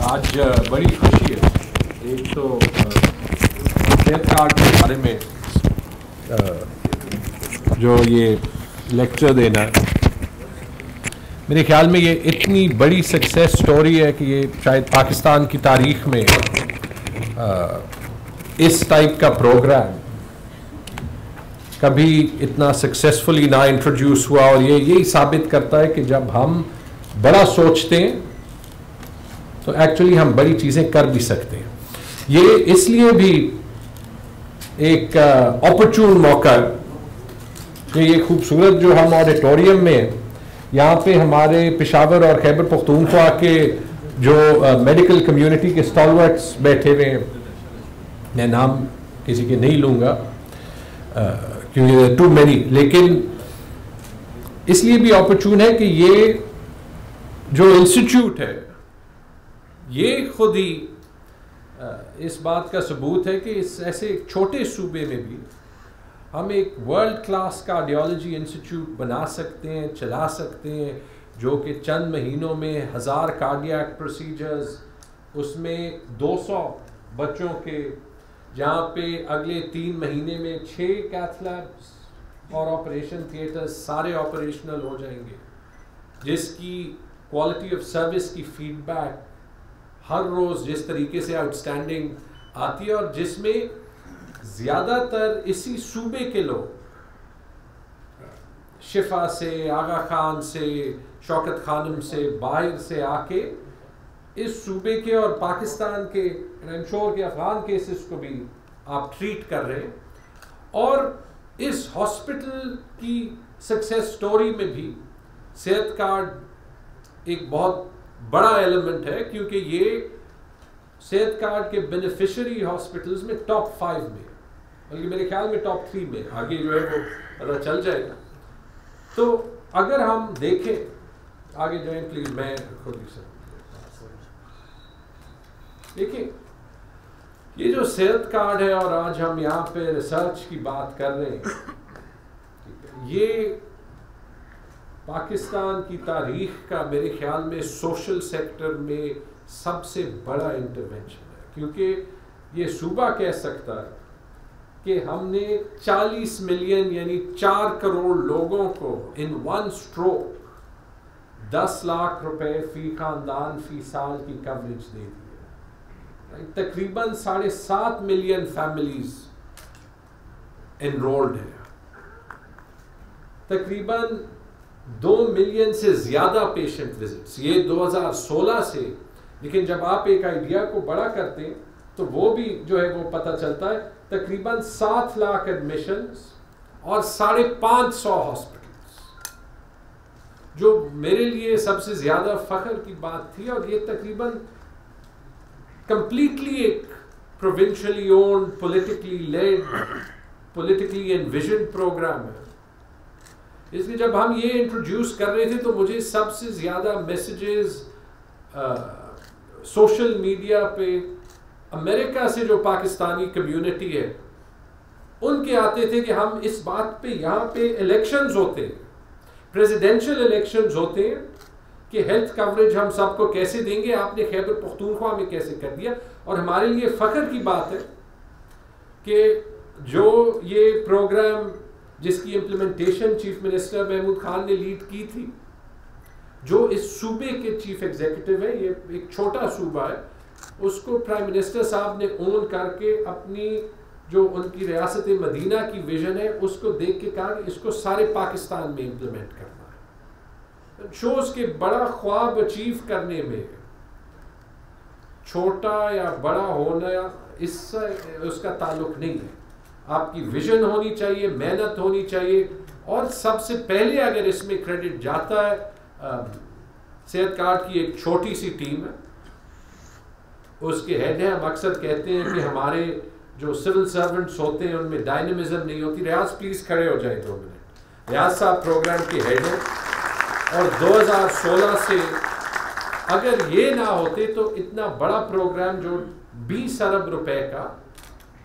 आज बड़ी खुशी है। एक तो सेहत कार्ड के बारे में जो ये लेक्चर देना है, मेरे ख्याल में ये इतनी बड़ी सक्सेस स्टोरी है कि ये शायद पाकिस्तान की तारीख में इस टाइप का प्रोग्राम कभी इतना सक्सेसफुली ना इंट्रोड्यूस हुआ। और ये यही साबित करता है कि जब हम बड़ा सोचते हैं तो एक्चुअली हम बड़ी चीज़ें कर भी सकते हैं। ये इसलिए भी एक ऑपर्चून मौका कि ये खूबसूरत जो हम ऑडिटोरियम में यहाँ पे हमारे पेशावर और खैबर पख्तूनख्वा के जो मेडिकल कम्युनिटी के स्टॉलवर्ट्स बैठे हुए हैं, मैं नाम किसी के नहीं लूँगा क्योंकि टू मैनी, लेकिन इसलिए भी ऑपर्चून है कि ये जो इंस्टीट्यूट है ये खुद ही इस बात का सबूत है कि इस ऐसे एक छोटे सूबे में भी हम एक वर्ल्ड क्लास कार्डियोलॉजी इंस्टीट्यूट बना सकते हैं, चला सकते हैं, जो कि चंद महीनों में 1000 कार्डियक प्रोसीजर्स, उसमें 200 बच्चों के, जहाँ पे अगले 3 महीने में 6 कैथ लैब्स और ऑपरेशन थिएटर्स सारे ऑपरेशनल हो जाएंगे, जिसकी क्वालिटी ऑफ सर्विस की फीडबैक हर रोज़ जिस तरीके से आउटस्टैंडिंग आती है, और जिसमें ज़्यादातर इसी सूबे के लोग शिफा से, आगा खान से, शौकत खानम से, बाहर से आके इस सूबे के और पाकिस्तान के इंश्योर के अफगान केसेस को भी आप ट्रीट कर रहे हैं। और इस हॉस्पिटल की सक्सेस स्टोरी में भी सेहत कार्ड एक बहुत बड़ा एलिमेंट है, क्योंकि ये सेहत कार्ड के बेनिफिशियरी हॉस्पिटल्स में टॉप 5 में, बल्कि मेरे ख्याल में टॉप 3 में, आगे जो है वो पता चल जाएगा। तो अगर हम देखें, आगे जाएं प्लीज, मैं खुद ही देखिए ये जो सेहत कार्ड है और आज हम यहाँ पे रिसर्च की बात कर रहे हैं, ये पाकिस्तान की तारीख का मेरे ख्याल में सोशल सेक्टर में सबसे बड़ा इंटरवेंशन है, क्योंकि ये सूबा कह सकता है कि हमने 40 मिलियन यानी 4 करोड़ लोगों को इन वन स्ट्रोक 10 लाख रुपए फी खानदान फी साल की कवरेज दे दी है। तकरीबन 7.5 मिलियन फैमिलीज एनरोल्ड है, तकरीबन 2 मिलियन से ज्यादा पेशेंट विजिट्स, ये 2016 से। लेकिन जब आप एक आइडिया को बड़ा करते हैं तो वो भी जो है वो पता चलता है, तकरीबन 7 लाख एडमिशंस और 550 हॉस्पिटल्स, जो मेरे लिए सबसे ज्यादा फख्र की बात थी। और ये तकरीबन कंप्लीटली एक provincially owned, politically led, politically envision programme है। इसलिए जब हम ये इंट्रोड्यूस कर रहे थे तो मुझे सबसे ज़्यादा मैसेजेस सोशल मीडिया पे अमेरिका से जो पाकिस्तानी कम्युनिटी है उनके आते थे कि हम इस बात पे, यहाँ पे इलेक्शंस होते हैं, प्रेसिडेंशियल इलेक्शंस होते हैं, कि हेल्थ कवरेज हम सबको कैसे देंगे, आपने खैबर पख्तूनख्वा में कैसे कर दिया। और हमारे लिए फ़ख्र की बात है कि जो ये प्रोग्राम जिसकी implementation chief minister Mahmood Khan ने लीड की थी, जो इस सूबे के चीफ एग्जीक्यूटिव है, ये एक छोटा सूबा है, उसको प्राइम मिनिस्टर साहब ने ओन करके अपनी जो उनकी रियासत मदीना की विजन है उसको देख के कहा कि इसको सारे पाकिस्तान में इम्प्लीमेंट करना है। शोज के बड़ा ख्वाब अचीव करने में छोटा या बड़ा होना इससे उसका ताल्लुक नहीं है। आपकी विजन होनी चाहिए, मेहनत होनी चाहिए। और सबसे पहले अगर इसमें क्रेडिट जाता है सेहत कार्ड की एक छोटी सी टीम है, उसके हेड है। हम अक्सर कहते हैं कि हमारे जो सिविल सर्वेंट्स होते हैं उनमें डायनेमिज्म नहीं होती। रियाज प्लीज खड़े हो जाए 2 मिनट। रियाज साहब प्रोग्राम के हेड हैं, और 2016 से अगर ये ना होते तो इतना बड़ा प्रोग्राम जो 20 अरब रुपए का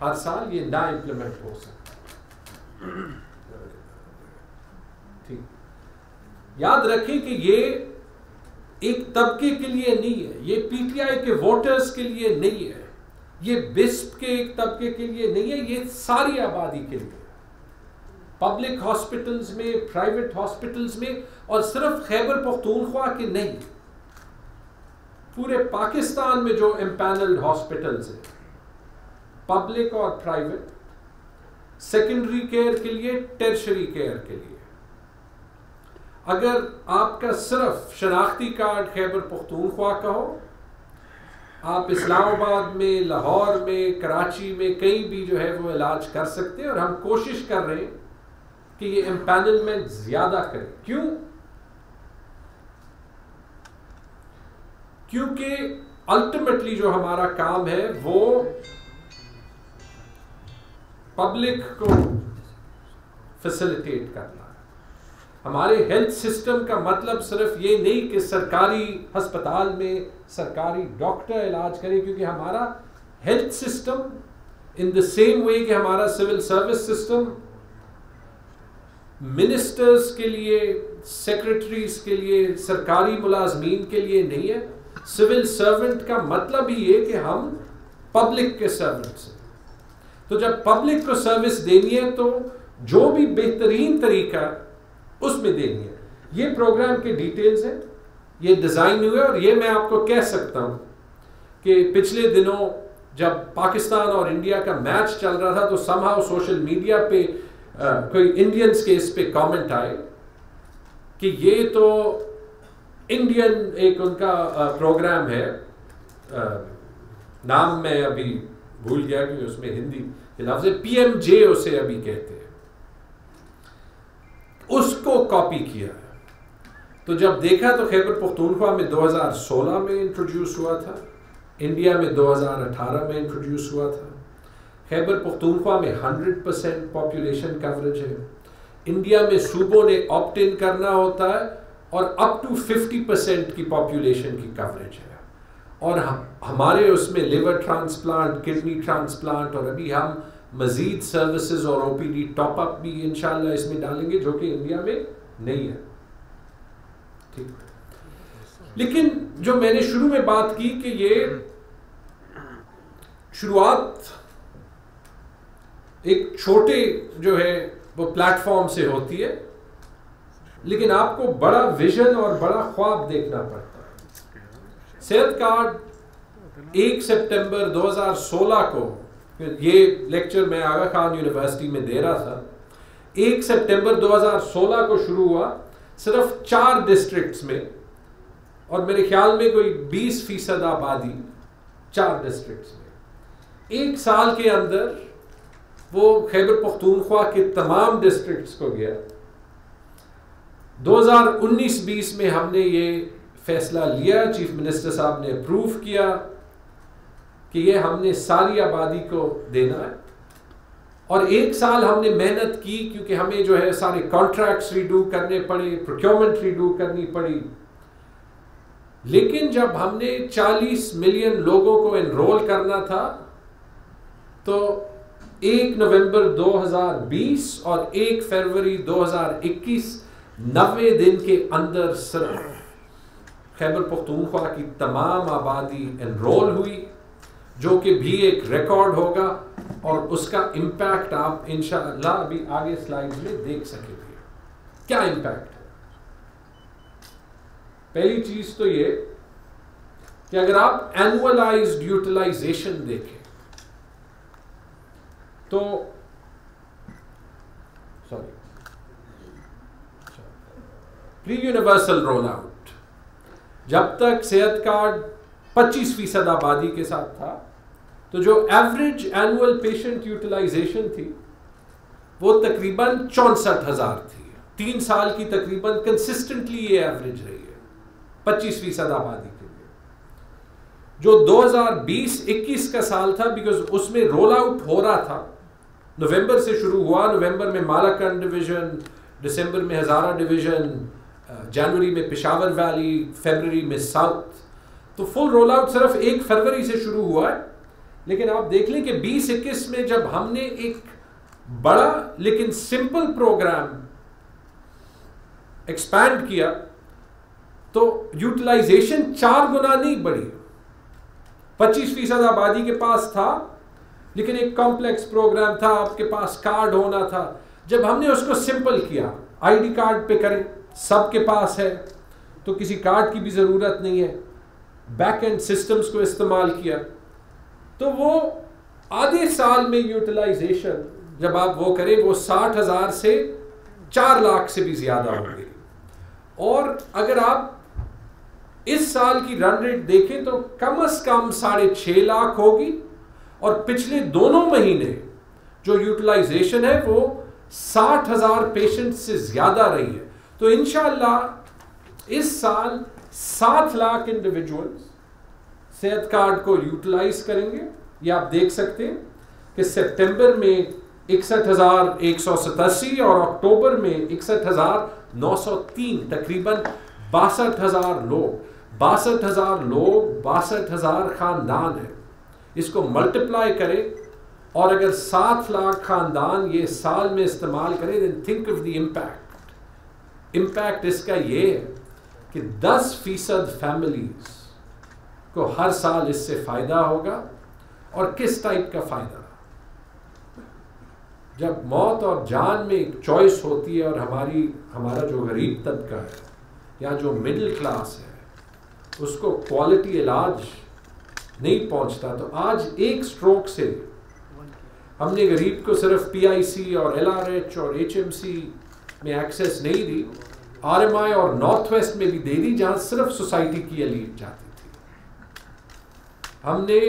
हर साल, ये ना इम्प्लीमेंट हो सकता। ठीक, याद रखें कि ये एक तबके के लिए नहीं है, ये पीटीआई के वोटर्स के लिए नहीं है, ये बिस्प के एक तबके के लिए नहीं है, ये सारी आबादी के लिए। पब्लिक हॉस्पिटल्स में, प्राइवेट हॉस्पिटल्स में, और सिर्फ खैबर पख्तूनख्वा के नहीं, पूरे पाकिस्तान में जो एम्पैनल्ड हॉस्पिटल्स हैं, पब्लिक और प्राइवेट, सेकेंडरी केयर के लिए, टर्शरी केयर के लिए, अगर आपका सिर्फ शनाख्ती कार्ड खैबर पख्तूनख्वा का हो, आप इस्लामाबाद में, लाहौर में, कराची में कहीं भी जो है वो इलाज कर सकते हैं। और हम कोशिश कर रहे हैं कि ये एम्पैनलमेंट ज्यादा करें। क्यों? क्योंकि अल्टीमेटली जो हमारा काम है वो पब्लिक को फैसिलिटेट करना है। हमारे हेल्थ सिस्टम का मतलब सिर्फ ये नहीं कि सरकारी अस्पताल में सरकारी डॉक्टर इलाज करें, क्योंकि हमारा health system in the same way कि हमारा सिविल सर्विस सिस्टम मिनिस्टर्स के लिए, सेक्रेटरीज के लिए, सरकारी मुलाजमीन के लिए नहीं है। सिविल सर्वेंट का मतलब ही है कि हम पब्लिक के सर्वेंट्स हैं। तो जब पब्लिक को सर्विस देनी है तो जो भी बेहतरीन तरीका उसमें देनी है। ये प्रोग्राम के डिटेल्स हैं, ये डिजाइन हुए, और ये मैं आपको कह सकता हूं कि पिछले दिनों जब पाकिस्तान और इंडिया का मैच चल रहा था तो समहाउ सोशल मीडिया पे कोई इंडियंस के इस पे कमेंट आए कि ये तो इंडियन एक उनका प्रोग्राम है, नाम मैं अभी भूल गया क्योंकि उसमें हिंदी के लफ्ज़ है, PMJ उसे अभी कहते हैं, उसको कॉपी किया है। तो जब देखा तो खैबर पख्तूनख्वा में 2016 में इंट्रोड्यूस हुआ था, इंडिया में 2018 में इंट्रोड्यूस हुआ था। खैबर पख्तूनख्वा में 100% पॉपुलेशन कवरेज है। इंडिया में सूबों ने ऑप्ट इन करना होता है और अप टू 50% की पॉपुलेशन की कवरेज है। और हमारे उसमें लिवर ट्रांसप्लांट, किडनी ट्रांसप्लांट, और अभी हम मजीद सर्विसेज और OPD टॉपअप भी इंशाल्लाह इसमें डालेंगे जो कि इंडिया में नहीं है। ठीक, लेकिन जो मैंने शुरू में बात की कि ये शुरुआत एक छोटे जो है वो प्लेटफॉर्म से होती है, लेकिन आपको बड़ा विजन और बड़ा ख्वाब देखना पड़ता है। सेहत कार्ड 1 सितंबर 2016 को, ये लेक्चर मैं आगा खान यूनिवर्सिटी में दे रहा था, 1 सितंबर 2016 को शुरू हुआ सिर्फ 4 डिस्ट्रिक्ट्स में, और मेरे ख्याल में कोई 20% आबादी 4 डिस्ट्रिक्ट्स में। 1 साल के अंदर वो खैबर पख्तूनख्वा के तमाम डिस्ट्रिक्ट्स को गया। 2019-20 में हमने ये फैसला लिया, चीफ मिनिस्टर साहब ने अप्रूव किया कि ये हमने सारी आबादी को देना है। और 1 साल हमने मेहनत की क्योंकि हमें जो है सारे कॉन्ट्रैक्ट्स रीडू करने पड़े, प्रोक्योरमेंट रीडू करनी पड़ी। लेकिन जब हमने 40 मिलियन लोगों को एनरोल करना था तो 1 नवंबर 2020 और 1 फरवरी 2021 90 दिन के अंदर सिर्फ खैबर पख्तूनख्वा की तमाम आबादी एनरोल हुई, जो कि भी एक रिकॉर्ड होगा और उसका इम्पैक्ट आप इंशाअल्लाह अभी आगे स्लाइड्स में देख सकेंगे। क्या इम्पैक्ट है? पहली चीज तो ये कि अगर आप एनुअलाइज्ड यूटिलाइजेशन देखें तो प्री यूनिवर्सल रोल आउट, जब तक सेहत कार्ड 25% आबादी के साथ था तो जो एवरेज एनुअल पेशेंट यूटिलाइजेशन थी वो तकरीबन 64,000 थी। 3 साल की तकरीबन कंसिस्टेंटली ये एवरेज रही है 25% आबादी के लिए। जो 2020-21 का साल था, बिकॉज उसमें रोल आउट हो रहा था, नवंबर से शुरू हुआ, नवंबर में मालाकंड डिवीजन, दिसंबर में हजारा डिवीजन, जनवरी में पेशावर वैली, फरवरी में साउथ, तो फुल रोल आउट सिर्फ 1 फरवरी से शुरू हुआ है। लेकिन आप देख लें कि 20-21 में जब हमने एक बड़ा लेकिन सिंपल प्रोग्राम एक्सपैंड किया तो यूटिलाइजेशन 4 गुना नहीं बढ़ी। 25% आबादी के पास था, लेकिन एक कॉम्प्लेक्स प्रोग्राम था, आपके पास कार्ड होना था। जब हमने उसको सिंपल किया, आईडी कार्ड पे करें, सबके पास है तो किसी कार्ड की भी ज़रूरत नहीं है, बैक एंड सिस्टम्स को इस्तेमाल किया, तो वो आधे साल में यूटिलाइजेशन जब आप वो करें वो 60,000 से 4 लाख से भी ज़्यादा होगी। और अगर आप इस साल की रन रेट देखें तो कम से कम 6.5 लाख होगी, और पिछले दोनों महीने जो यूटिलाइजेशन है वो 60,000 पेशेंट से ज़्यादा रही है। तो इंशाअल्लाह इस साल 7 लाख इंडिविजुअल्स सेहत कार्ड को यूटिलाइज करेंगे। ये आप देख सकते हैं कि सितंबर में 61,187 और अक्टूबर में 61,903, तकरीबन 62,000 लोग, 62,000 खानदान है। इसको मल्टीप्लाई करें और अगर 7 लाख खानदान ये साल में इस्तेमाल करें, then think of the impact. Impact इसका ये है कि 10% फैमिलीज को हर साल इससे फायदा होगा। और किस टाइप का फायदा? जब मौत और जान में एक चॉइस होती है और हमारा जो गरीब तबका है या जो मिडिल क्लास है उसको क्वालिटी इलाज नहीं पहुंचता, तो आज एक स्ट्रोक से हमने गरीब को सिर्फ PIC और LRH और HMC में एक्सेस नहीं दी, RMI और नॉर्थ वेस्ट में भी दे दी, जहां सिर्फ सोसाइटी की एलीट जाती थी। हमने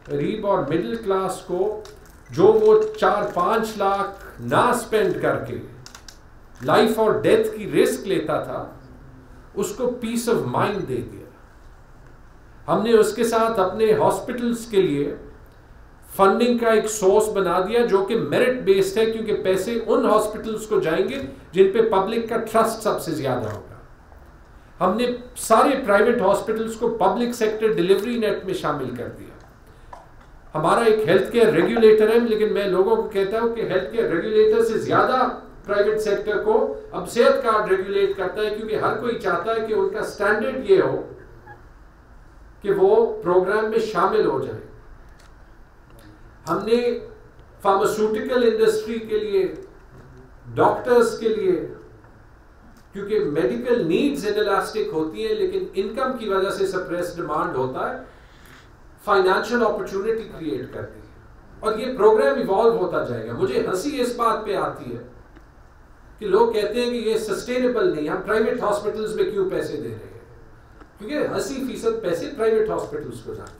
गरीब और मिडिल क्लास को जो वो 4-5 लाख ना स्पेंड करके लाइफ और डेथ की रिस्क लेता था, उसको पीस ऑफ माइंड दे दिया। हमने उसके साथ अपने हॉस्पिटल्स के लिए फंडिंग का एक सोर्स बना दिया जो कि मेरिट बेस्ड है, क्योंकि पैसे उन हॉस्पिटल्स को जाएंगे जिन पे पब्लिक का ट्रस्ट सबसे ज्यादा होगा। हमने सारे प्राइवेट हॉस्पिटल्स को पब्लिक सेक्टर डिलीवरी नेट में शामिल कर दिया। हमारा एक हेल्थ केयर रेगुलेटर है, लेकिन मैं लोगों को कहता हूं कि हेल्थ केयर रेगुलेटर से ज्यादा प्राइवेट सेक्टर को अब सेहत कार्ड रेगुलेट करता है, क्योंकि हर कोई चाहता है कि उनका स्टैंडर्ड ये हो कि वो प्रोग्राम में शामिल हो जाए। हमने फार्मास्यूटिकल इंडस्ट्री के लिए, डॉक्टर्स के लिए, क्योंकि मेडिकल नीड्स इनइलास्टिक होती है लेकिन इनकम की वजह से सप्रेस डिमांड होता है, फाइनेंशियल अपॉर्चुनिटी क्रिएट करती है और ये प्रोग्राम इवॉल्व होता जाएगा। मुझे हंसी इस बात पे आती है कि लोग कहते हैं कि ये सस्टेनेबल नहीं, हम प्राइवेट हॉस्पिटल्स में क्यों पैसे दे रहे हैं, क्योंकि 80% पैसे प्राइवेट हॉस्पिटल्स को जाते हैं।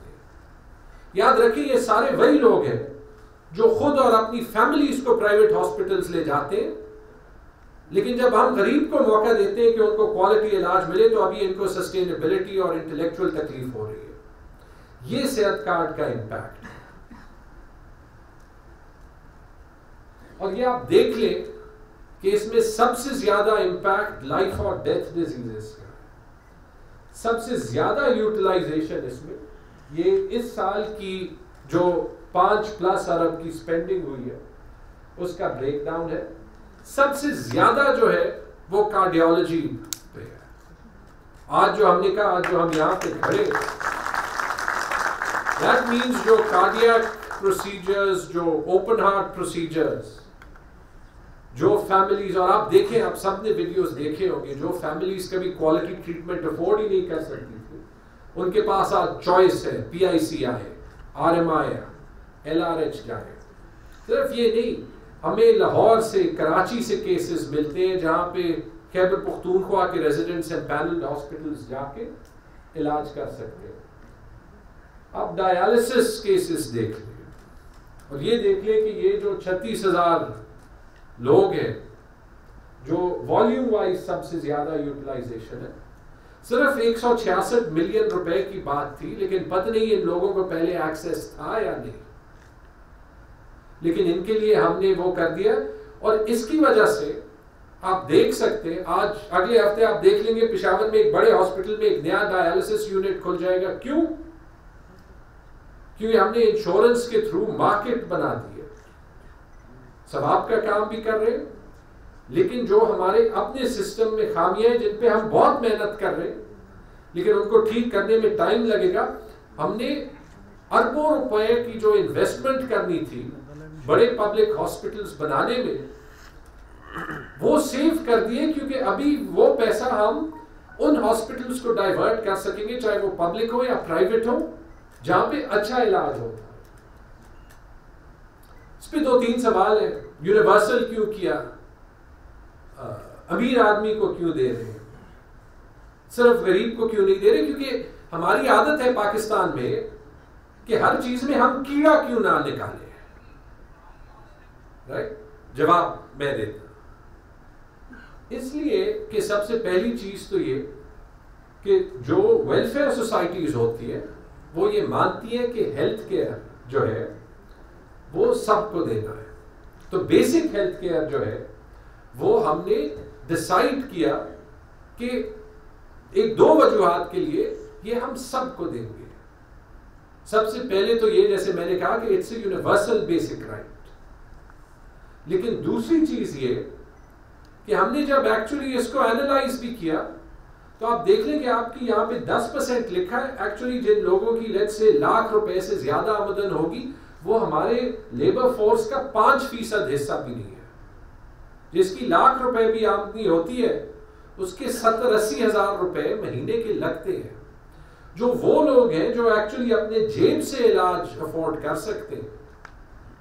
याद रखिए ये सारे वही लोग हैं जो खुद और अपनी फैमिलीज को प्राइवेट हॉस्पिटल्स ले जाते हैं, लेकिन जब हम गरीब को मौका देते हैं कि उनको क्वालिटी इलाज मिले तो अभी इनको सस्टेनेबिलिटी और इंटेलेक्चुअल तकलीफ हो रही है। ये सेहत कार्ड का इम्पैक्ट है। और ये आप देख लें कि इसमें सबसे ज्यादा इम्पैक्ट लाइफ और डेथ डिजीजेस का, सबसे ज्यादा यूटिलाइजेशन इसमें ये इस साल की जो 5+ अरब की स्पेंडिंग हुई है उसका ब्रेकडाउन है। सबसे ज्यादा जो है वो कार्डियोलॉजी पे है। आज जो हमने कहा, आज जो हम यहां पे खड़े, दैट मींस जो कार्डियक प्रोसीजर्स, जो ओपन हार्ट प्रोसीजर्स, जो फैमिलीज, और आप देखें, आप सबने वीडियोस देखे होंगे, जो फैमिलीज कभी क्वालिटी ट्रीटमेंट अफोर्ड ही नहीं कर सकती थी, उनके पास आज चॉइस है, PIC आए, RMI आए, LRH जाए। सिर्फ ये नहीं, हमें लाहौर से, कराची से केसेस मिलते हैं जहां पे खैबर पख्तूनख्वा के रेजिडेंट्स हैं, पैनल्ड हॉस्पिटल्स जाके इलाज कर सकते हैं। अब डायलिसिस केसेस देख लें और ये देख लें कि ये जो 36,000 लोग हैं जो वॉल्यूम वाइज सबसे ज्यादा यूटिलाइजेशन है, सिर्फ 166 मिलियन रुपए की बात थी, लेकिन पता नहीं इन लोगों को पहले एक्सेस था या नहीं, लेकिन इनके लिए हमने वो कर दिया। और इसकी वजह से आप देख सकते हैं, आज अगले हफ्ते आप देख लेंगे पेशावर में एक बड़े हॉस्पिटल में एक नया डायलिसिस यूनिट खुल जाएगा। क्यों? क्योंकि हमने इंश्योरेंस के थ्रू मार्केट बना दी है। सवाब का काम भी कर रहे हैं, लेकिन जो हमारे अपने सिस्टम में खामियां हैं जिन पे हम बहुत मेहनत कर रहे हैं, लेकिन उनको ठीक करने में टाइम लगेगा। हमने अरबों रुपए की जो इन्वेस्टमेंट करनी थी बड़े पब्लिक हॉस्पिटल्स बनाने में, वो सेव कर दिए, क्योंकि अभी वो पैसा हम उन हॉस्पिटल्स को डाइवर्ट कर सकेंगे, चाहे वो पब्लिक हो या प्राइवेट हो, जहां पे अच्छा इलाज होता है। इस पे 2-3 सवाल है। यूनिवर्सल क्यों किया? अमीर आदमी को क्यों दे रहे हैं, सिर्फ गरीब को क्यों नहीं दे रहे? क्योंकि हमारी आदत है पाकिस्तान में कि हर चीज में हम कीड़ा क्यों ना निकालें। राइट? जवाब मैं देता, इसलिए कि सबसे पहली चीज तो ये कि जो वेलफेयर सोसाइटीज होती है वो ये मानती है कि हेल्थ केयर जो है वो सबको देना है। तो बेसिक हेल्थ केयर जो है वो हमने डिसाइड किया कि 1-2 वजूहात के लिए ये हम सबको देंगे। सबसे पहले तो ये, जैसे मैंने कहा कि it's a universal basic right. लेकिन दूसरी चीज ये कि हमने जब एक्चुअली इसको एनालाइज भी किया तो आप देख लें कि आपकी यहाँ पे 10% लिखा है। एक्चुअली जिन लोगों की लेट्स से लाख रुपए से ज्यादा आमदन होगी वो हमारे लेबर फोर्स का 5% हिस्सा भी नहीं है। जिसकी लाख रुपए भी आमदनी होती है उसके 70-80 हजार रुपए महीने के लगते हैं। जो वो लोग हैं जो एक्चुअली अपने जेब से इलाज अफोर्ड कर सकते हैं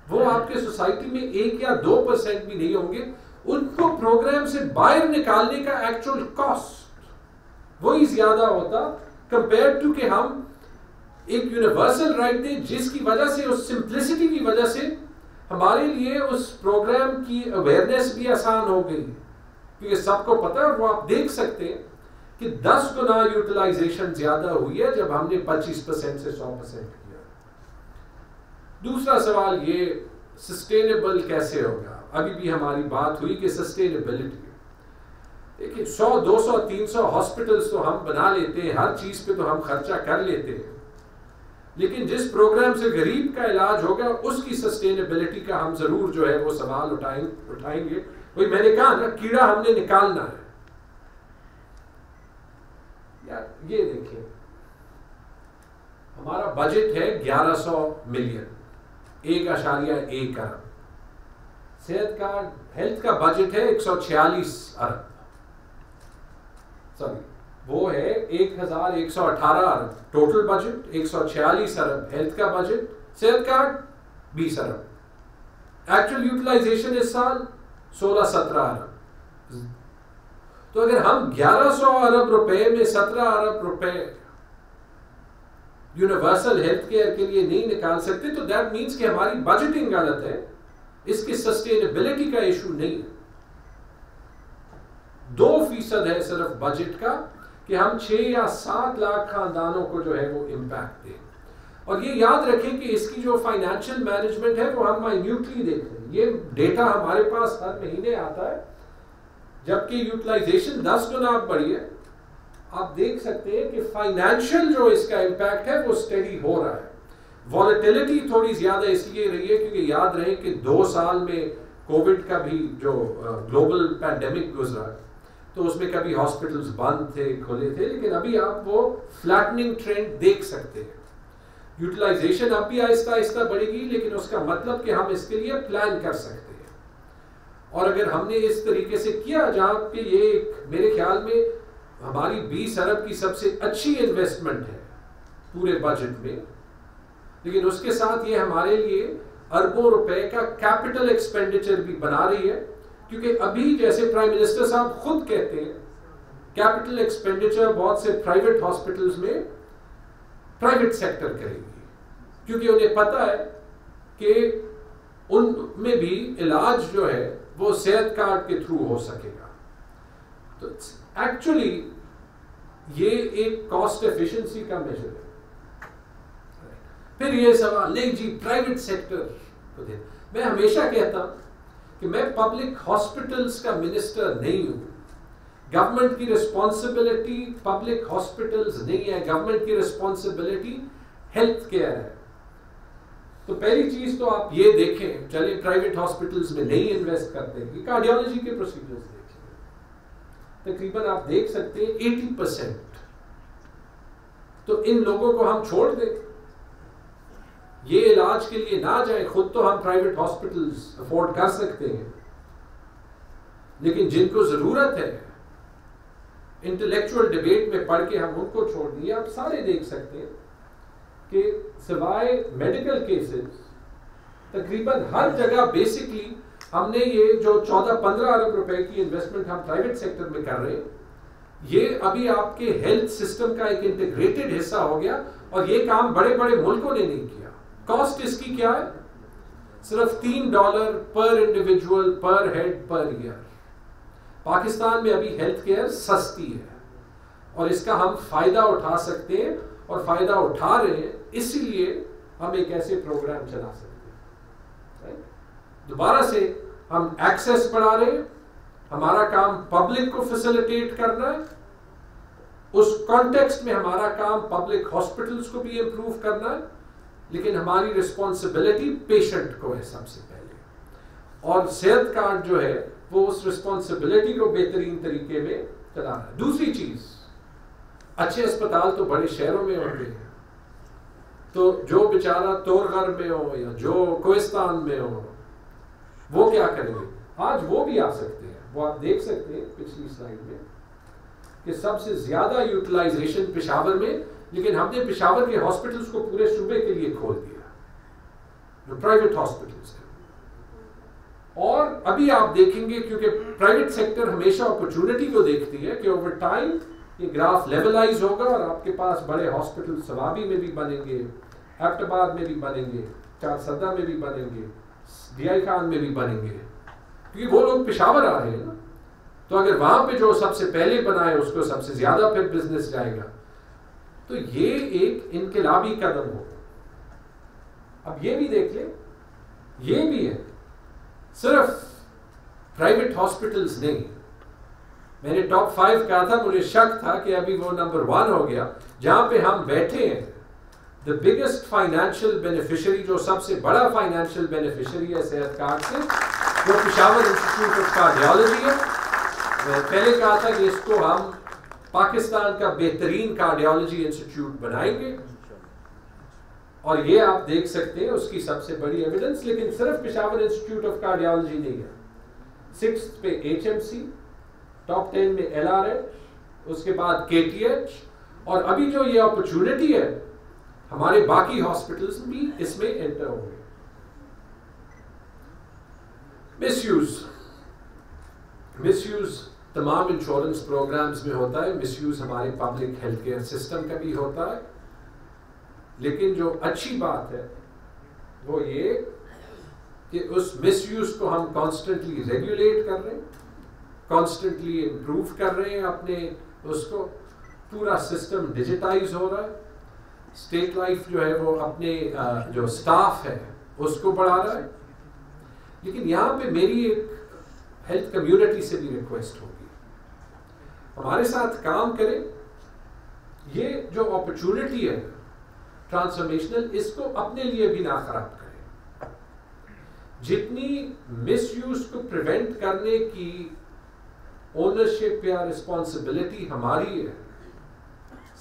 वो आपके सोसाइटी में 1 या 2% भी नहीं होंगे। उनको प्रोग्राम से बाहर निकालने का एक्चुअल कॉस्ट वही ज्यादा होता कंपेयर टू कि हम एक यूनिवर्सल राइट दें, जिसकी वजह से, उस सिंप्लिसिटी की वजह से हमारे लिए उस प्रोग्राम की अवेयरनेस भी आसान हो गई, क्योंकि सबको पता है। वो आप देख सकते हैं कि 10 गुना यूटिलाइजेशन ज्यादा हुई है जब हमने 25% से 100% किया। दूसरा सवाल ये, सस्टेनेबल कैसे होगा? अभी भी हमारी बात हुई कि सस्टेनेबिलिटी। देखिए 100, 200, 300 हॉस्पिटल्स तो हम बना लेते हैं, हर चीज पे तो हम खर्चा कर लेते हैं, लेकिन जिस प्रोग्राम से गरीब का इलाज होगा उसकी सस्टेनेबिलिटी का हम जरूर जो है वो सवाल उठाएंगे। वही मैंने कहा ना, कीड़ा हमने निकालना है। यार ये देखिए, हमारा बजट है 1100 मिलियन, 1.1 अरब। सेहत का, हेल्थ का बजट है 146 अरब, सॉरी वो है 1118 अरब टोटल बजट, 146 अरब हेल्थ का बजट, सेहत कार्ड 20 अरब। एक्चुअल यूटिलाइजेशन इस साल 16-17 अरब। तो अगर हम 1100 अरब रुपए में 17 अरब रुपए यूनिवर्सल हेल्थ केयर के लिए नहीं निकाल सकते तो दैट मीन्स कि हमारी बजटिंग गलत है, इसकी सस्टेनेबिलिटी का इशू नहीं है। 2% है सिर्फ बजट का कि हम 6 या 7 लाख खानदानों को जो है वो इम्पैक्ट दें। और ये याद रखें कि इसकी जो फाइनेंशियल मैनेजमेंट है वो हम माइन्यूटली देख रहे हैं। ये डेटा हमारे पास हर महीने आता है, जबकि यूटिलाइजेशन 10 गुना बढ़ी है। आप देख सकते हैं कि फाइनेंशियल जो इसका इम्पैक्ट है वो स्टेडी हो रहा है। वॉलेटिलिटी थोड़ी ज्यादा इसलिए रही है क्योंकि याद रहे कि 2 साल में कोविड का भी जो ग्लोबल पैंडेमिक गुजरा तो उसमें कभी हॉस्पिटल्स बंद थे, खुले थे, लेकिन अभी आप वो फ्लैटनिंग ट्रेंड देख सकते हैं। यूटिलाइजेशन अब भी आहिस्ता आहिस्ता बढ़ेगी, लेकिन उसका मतलब कि हम इसके लिए प्लान कर सकते हैं। और अगर हमने इस तरीके से किया जहां पे ये मेरे ख्याल में हमारी 20 अरब की सबसे अच्छी इन्वेस्टमेंट है पूरे बजट में, लेकिन उसके साथ ये हमारे लिए अरबों रुपए का कैपिटल एक्सपेंडिचर भी बना रही है, क्योंकि अभी जैसे प्राइम मिनिस्टर साहब खुद कहते हैं कैपिटल एक्सपेंडिचर बहुत से प्राइवेट हॉस्पिटल्स में प्राइवेट सेक्टर करेगी, क्योंकि उन्हें पता है कि उनमें भी इलाज जो है वो सेहत कार्ड के थ्रू हो सकेगा। तो एक्चुअली ये एक कॉस्ट एफिशिएंसी का मेजर है। फिर ये सवाल नहीं जी प्राइवेट सेक्टर को दे, मैं हमेशा कहता हूं कि मैं पब्लिक हॉस्पिटल्स का मिनिस्टर नहीं हूं। गवर्नमेंट की रिस्पॉन्सिबिलिटी पब्लिक हॉस्पिटल्स नहीं है, गवर्नमेंट की रिस्पॉन्सिबिलिटी हेल्थ केयर है। तो पहली चीज तो आप ये देखें, चले प्राइवेट हॉस्पिटल्स में नहीं इन्वेस्ट करते, कार्डियोलॉजी के प्रोसीजर्स देखें, तकरीबन आप देख सकते हैं 80% तो इन लोगों को हम छोड़ दें, ये इलाज के लिए ना जाए। खुद तो हम प्राइवेट हॉस्पिटल्स अफोर्ड कर सकते हैं, लेकिन जिनको जरूरत है इंटेलेक्चुअल डिबेट में पढ़ के हम उनको छोड़ दिए। आप सारे देख सकते हैं कि सिवाय मेडिकल केसेस तकरीबन हर जगह बेसिकली हमने ये जो 14-15 अरब रुपए की इन्वेस्टमेंट हम प्राइवेट सेक्टर में कर रहे हैं, ये अभी आपके हेल्थ सिस्टम का एक इंटीग्रेटेड हिस्सा हो गया। और ये काम बड़े बड़े मुल्कों ने नहीं किया। कॉस्ट इसकी क्या है? सिर्फ $3 पर इंडिविजुअल पर हेड पर ईयर। पाकिस्तान में अभी हेल्थ केयर सस्ती है और इसका हम फायदा उठा सकते हैं, और फायदा उठा रहे हैं, इसीलिए हम एक ऐसे प्रोग्राम चला सकते हैं। दोबारा से हम एक्सेस बढ़ा रहे हैं। हमारा काम पब्लिक को फैसिलिटेट करना है, उस कॉन्टेक्स्ट में हमारा काम पब्लिक हॉस्पिटल्स को भी इंप्रूव करना है, लेकिन हमारी रिस्पॉन्सिबिलिटी पेशेंट को है सबसे पहले। और सेहत कार्ड जो है वो उस रिस्पॉन्सिबिलिटी को बेहतरीन तरीके में चला रहा है। दूसरी चीज, अच्छे अस्पताल तो बड़े शहरों में होते हैं, तो जो बेचारा तोरगर में हो या जो कोहिस्तान में हो, वो क्या करेंगे? आज वो भी आ सकते हैं। वो आप देख सकते हैं पिछली स्लाइड में कि सबसे ज्यादा यूटिलाइजेशन पेशावर में, लेकिन हमने पेशावर के हॉस्पिटल्स को पूरे सूबे के लिए खोल दिया, जो प्राइवेट हॉस्पिटल्स हैं। और अभी आप देखेंगे, क्योंकि प्राइवेट सेक्टर हमेशा अपॉर्चुनिटी को देखती है कि ओवर टाइम ये ग्राफ लेवलाइज होगा और आपके पास बड़े हॉस्पिटल सवाबी में भी बनेंगे, एबटाबाद में भी बनेंगे, चारसदा में भी बनेंगे, DI खान में भी बनेंगे, क्योंकि वो लोग पेशावर आ रहे हैं ना। तो अगर वहां पे जो सबसे पहले बनाए उसको सबसे ज्यादा फिर बिजनेस जाएगा, तो ये एक इनकलाबी कदम होगा। अब ये भी देख ले, ये भी है, सिर्फ प्राइवेट हॉस्पिटल्स नहीं। मैंने टॉप 5 कहा था, मुझे शक था कि अभी वो नंबर 1 हो गया, जहां पे हम बैठे हैं। द बिगेस्ट फाइनेंशियल बेनिफिशियरी, जो सबसे बड़ा फाइनेंशियल बेनिफिशियरी है सेहत कार्ड से, वो पेशावर इंस्टीट्यूट ऑफ कार्डियोलॉजी है। मैं पहले कहा था कि इसको हम पाकिस्तान का बेहतरीन कार्डियोलॉजी इंस्टीट्यूट बनाएंगे, और ये आप देख सकते हैं उसकी सबसे बड़ी एविडेंस। लेकिन सिर्फ पेशावर इंस्टीट्यूट ऑफ कार्डियोलॉजी नहीं है, 6th पे HMC, टॉप 10 में LRH, उसके बाद KTH, और अभी जो ये अपॉर्चुनिटी है हमारे बाकी हॉस्पिटल्स भी इसमें एंटर होंगे। मिसयूज तमाम इंश्योरेंस प्रोग्राम्स में होता है, मिसयूज हमारे पब्लिक हेल्थ केयर सिस्टम का भी होता है। लेकिन जो अच्छी बात है वो ये कि उस मिसयूज को हम कॉन्स्टेंटली रेगुलेट कर रहे हैं, कॉन्स्टेंटली इम्प्रूव कर रहे हैं अपने उसको। पूरा सिस्टम डिजिटाइज हो रहा है। स्टेट लाइफ जो है वो अपने जो स्टाफ है उसको बढ़ा रहा है। लेकिन यहाँ पे मेरी एक हेल्थ कम्युनिटी से भी रिक्वेस्ट होगी, हमारे साथ काम करें। ये जो अपॉर्चुनिटी है ट्रांसफॉर्मेशनल, इसको अपने लिए भी ना खराब करें। जितनी मिसयूज को प्रिवेंट करने की ओनरशिप या रिस्पॉन्सिबिलिटी हमारी है,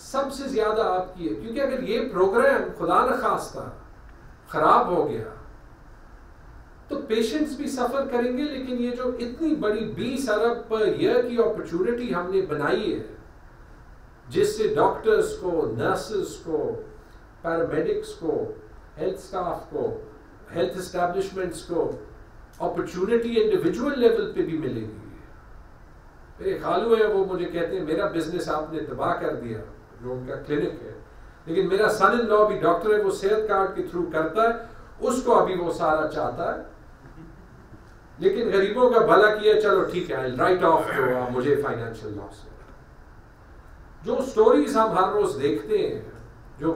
सबसे ज्यादा आपकी है। क्योंकि अगर ये प्रोग्राम खुदा न खास्ता खराब हो गया तो पेशेंट्स भी सफर करेंगे। लेकिन ये जो इतनी बड़ी 20 अरब पर ईयर की अपॉर्चुनिटी हमने बनाई है, जिससे डॉक्टर्स को, नर्सेस को, पैरामेडिक्स को, हेल्थ स्टाफ को, हेल्थ एस्टैब्लिशमेंट्स को अपॉर्चुनिटी इंडिविजुअल लेवल पे भी मिलेगी। मेरे खालू है, वो मुझे कहते हैं मेरा बिजनेस आपने तबाह कर दिया, जो उनका क्लिनिक है। लेकिन मेरा सन इन लॉ भी डॉक्टर है, वो सेहत कार्ड के थ्रू करता है, उसको अभी वो सारा चाहता है। लेकिन गरीबों का भला किया, चलो ठीक है, राइट ऑफ जो मुझे फाइनेंशियल लॉस है। जो स्टोरीज हम हर रोज देखते हैं, जो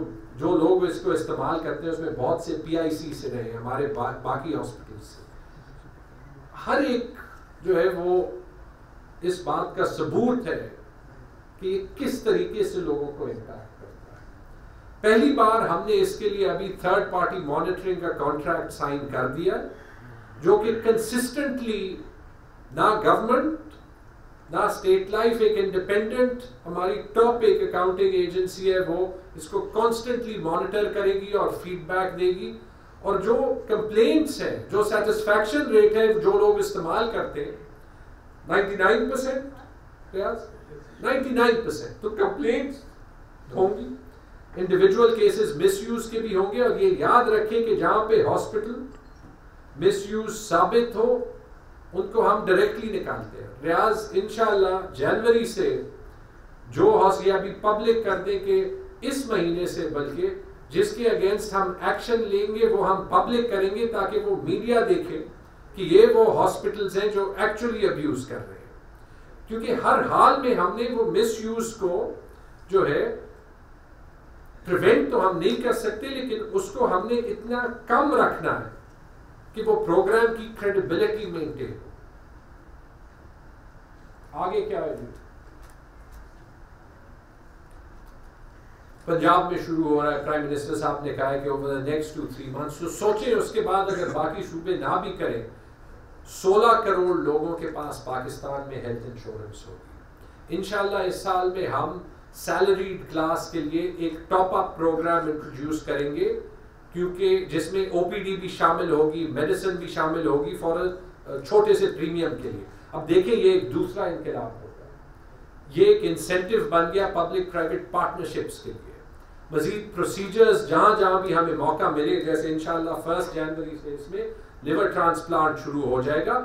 लोग इसको इस्तेमाल करते हैं, उसमें बहुत से PIC से रहे, हमारे बाकी हॉस्पिटल से, हर एक जो है वो इस बात का सबूत है कि किस तरीके से लोगों को इम्पैक्ट करता है। पहली बार हमने इसके लिए अभी 3rd पार्टी मॉनिटरिंग का कॉन्ट्रैक्ट साइन कर दिया, जो कि कंसिस्टेंटली ना गवर्नमेंट ना स्टेट लाइफ एक इंडिपेंडेंट हमारी टॉप एक अकाउंटिंग एजेंसी है, वो इसको कॉन्स्टेंटली मॉनिटर करेगी और फीडबैक देगी, और जो कंप्लेंट्स है, जो सेटिस्फैक्शन रेट है जो लोग इस्तेमाल करते हैं 99%, 99%, तो कंप्लेंट्स होंगी, इंडिविजुअल केसेस मिसयूज के भी होंगे। और ये याद रखें कि जहां पे हॉस्पिटल मिसयूज साबित हो उनको हम डायरेक्टली निकालते हैं। रियाज इंशाल्लाह जनवरी से जो ये अभी पब्लिक कर दे के इस महीने से, बल्कि जिसके अगेंस्ट हम एक्शन लेंगे वो हम पब्लिक करेंगे ताकि वो मीडिया देखे कि ये वो हॉस्पिटल्स हैं जो एक्चुअली अब्यूज कर रहे हैं। क्योंकि हर हाल में हमने वो मिसयूज को जो है प्रिवेंट तो हम नहीं कर सकते, लेकिन उसको हमने इतना कम रखना है कि वो प्रोग्राम की क्रेडिबिलिटी मेंटेन हो। आगे क्या है जी? पंजाब में शुरू हो रहा है, प्राइम मिनिस्टर साहब ने कहा है कि ओवर द नेक्स्ट 2-3 मंथ्स, तो सोचें उसके बाद अगर बाकी सूबे ना भी करें, 16 करोड़ लोगों के पास पाकिस्तान में हेल्थ इंश्योरेंस होगी। इंशाल्लाह इस साल में हम सैलरीड क्लास के लिए एक टॉप अप प्रोग्राम इंट्रोड्यूस करेंगे, क्योंकि जिसमें ओपीडी भी शामिल होगी, मेडिसिन भी शामिल होगी फॉर छोटे से प्रीमियम के लिए। अब देखें, ये एक दूसरा इनकलाब होगा, ये एक इंसेंटिव बन गया पब्लिक प्राइवेट पार्टनरशिप्स के लिए। मजीद प्रोसीजर्स जहां जहां भी हमें मौका मिले, जैसे इंशाल्लाह 1 जनवरी से इसमें लिवर ट्रांसप्लांट शुरू हो जाएगा,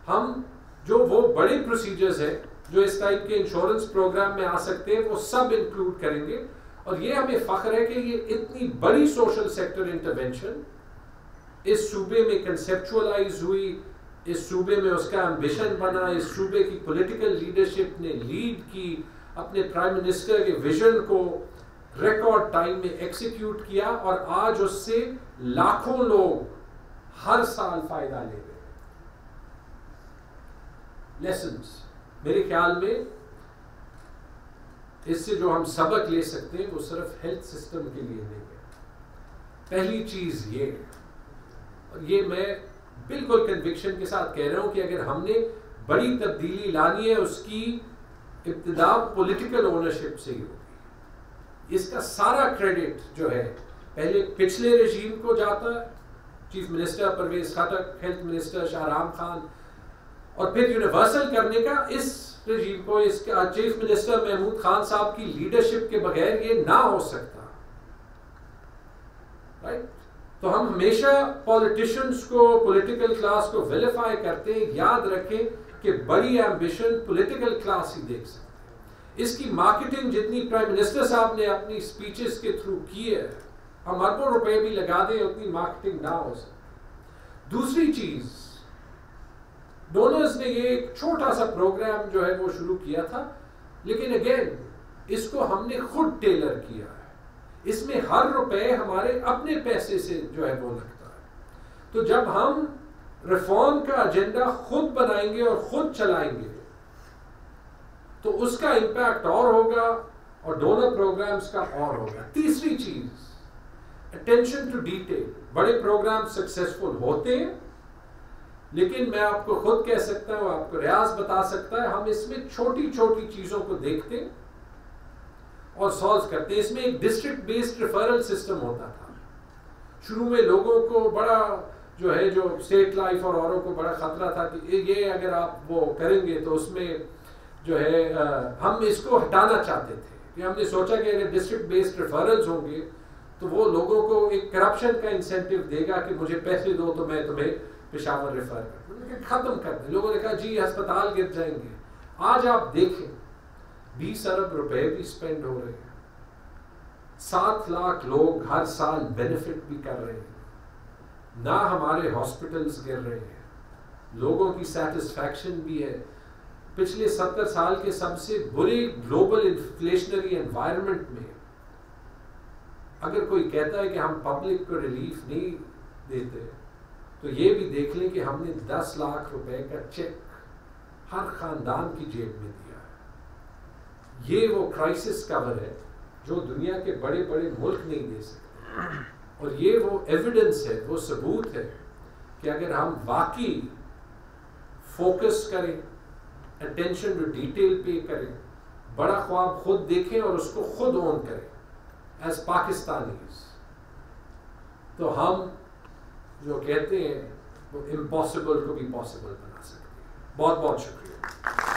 हम जो वो बड़े प्रोसीजर्स हैं जो इस टाइप के इंश्योरेंस प्रोग्राम में आ सकते हैं वो सब इंक्लूड करेंगे। और ये हमें फख्र है कि ये इतनी बड़ी सोशल सेक्टर इंटरवेंशन इस सूबे में कंसेप्चुअलाइज हुई, इस सूबे में उसका एम्बिशन बना, इस सूबे की पॉलिटिकल लीडरशिप ने लीड की, अपने प्राइम मिनिस्टर के विजन को रिकॉर्ड टाइम में एक्सिक्यूट किया, और आज उससे लाखों लोग हर साल फायदा ले रहे हैं। लेसन्स मेरे ख्याल में इससे जो हम सबक ले सकते हैं वो सिर्फ हेल्थ सिस्टम के लिए नहीं है। पहली चीज ये, और ये मैं बिल्कुल कन्विक्शन के साथ कह रहा हूं कि अगर हमने बड़ी तब्दीली लानी है उसकी इब्तिदा पॉलिटिकल ओनरशिप से ही होगी। इसका सारा क्रेडिट जो है पहले पिछले रजीम को जाता है, चीफ मिनिस्टर परवेज खटक, हेल्थ मिनिस्टर शाहराम खान, और फिर यूनिवर्सल करने का इस रजीम को, इसका चीफ मिनिस्टर महमूद खान साहब की लीडरशिप के बगैर ये ना हो सकता, राइट? तो हम हमेशा पॉलिटिशियंस को, पॉलिटिकल क्लास को विलिफाई करते हैं। याद रखें कि बड़ी एम्बिशन पॉलिटिकल क्लास ही देख सकते हैं। इसकी मार्केटिंग जितनी प्राइम मिनिस्टर साहब ने अपनी स्पीचेस के थ्रू की है, हम अरबों रुपए भी लगा दें, उतनी मार्केटिंग ना हो सकती। दूसरी चीज, डोनर्स ने ये एक छोटा सा प्रोग्राम जो है वो शुरू किया था, लेकिन अगेन इसको हमने खुद टेलर किया है। इसमें हर रुपए हमारे अपने पैसे से जो है वो लगता है। तो जब हम रिफॉर्म का एजेंडा खुद बनाएंगे और खुद चलाएंगे तो उसका इंपैक्ट और होगा और डोनर प्रोग्राम्स का और होगा। तीसरी चीज, अटेंशन टू डिटेल। बड़े प्रोग्राम सक्सेसफुल होते हैं, लेकिन मैं आपको खुद कह सकता हूं, आपको रियाज बता सकता है, हम इसमें छोटी छोटी चीजों को देखते हैं और सॉल्व करते हैं। इसमें एक डिस्ट्रिक्ट बेस्ड रेफरल सिस्टम होता था। शुरू में लोगों को बड़ा जो है, जो स्टेट लाइफ और औरों को बड़ा खतरा था कि ये अगर आप वो करेंगे तो उसमें जो है हम इसको हटाना चाहते थे। कि हमने सोचा कि अगर डिस्ट्रिक्ट बेस्ड रेफरल्स होंगे तो वो लोगों को एक करप्शन का इंसेंटिव देगा कि मुझे पैसे दो तो मैं तुम्हें पेशावर रेफर कर, खत्म कर दें। लोगों ने कहा जी अस्पताल गिर जाएंगे। आज आप देखें 20 अरब रुपए भी स्पेंड हो रहे हैं, 7 लाख लोग हर साल बेनिफिट भी कर रहे हैं, ना हमारे हॉस्पिटल्स गिर रहे हैं, लोगों की सेटिस्फैक्शन भी है। पिछले 70 साल के सबसे बुरे ग्लोबल इन्फ्लेशनरी एनवायरनमेंट में अगर कोई कहता है कि हम पब्लिक को रिलीफ नहीं देते, तो ये भी देख लें कि हमने 10 लाख रुपए का चेक हर खानदान की जेब में दिया है। ये वो क्राइसिस कवर है जो दुनिया के बड़े बड़े मुल्क नहीं दे सकते, और ये वो एविडेंस है, वो सबूत है कि अगर हम वाकई फोकस करें, अटेंशन टू डिटेल पे करें, बड़ा ख्वाब खुद देखें और उसको खुद ऑन करें एज पाकिस्तानीज, तो हम जो कहते हैं वो इम्पॉसिबल को भी पॉसिबल बना सकते हैं। बहुत बहुत शुक्रिया।